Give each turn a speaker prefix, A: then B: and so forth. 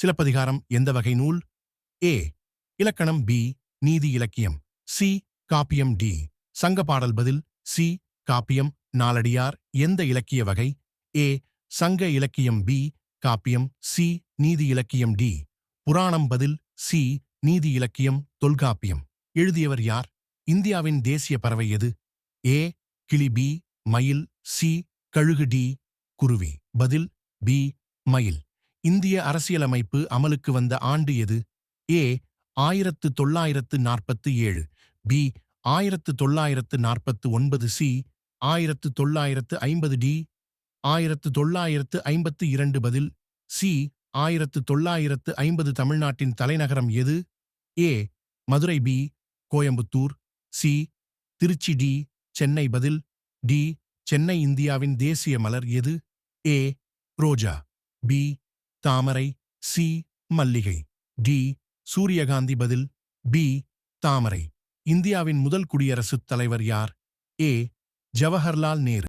A: சிலப்பதிகாரம் எந்த வகை நூல்? ஏ. இலக்கணம். பி. நீதி இலக்கியம். சி. காப்பியம். டி. சங்க பாடல். பதில் சி. காப்பியம். நாலடியார் எந்த இலக்கிய வகை? ஏ. சங்க இலக்கியம். பி. காப்பியம். சி. நீதி இலக்கியம். டி. புராணம். பதில் சி. நீதி இலக்கியம். தொல்காப்பியம். எழுதியவர் யார்? இந்தியாவின் தேசிய பறவை எது? ஏ. கிளி. பி. மயில். சி. கழுகு. டி. குருவி. பதில் பி. மயில். இந்திய அரசியலமைப்பு அமலுக்கு வந்த ஆண்டு எது? ஏ. 1947. பி. 1949. சி. 1950. டி. 1952. பதில் சி. 1950. தமிழ்நாட்டின் தலைநகரம் எது? A. Madurai. B. Coimbatore. C. Trichy. D. Chennai. பதில் டி. சென்னை. இந்தியாவின் தேசிய மலர் எது? ஏ. ரோஜா. பி. தாமரை. சி. மல்லிகை. டி. சூரியகாந்தி. பதில் பி. தாமரை. இந்தியாவின் முதல் குடியரசுத் தலைவர் யார்? ஏ. ஜவஹர்லால் நேரு.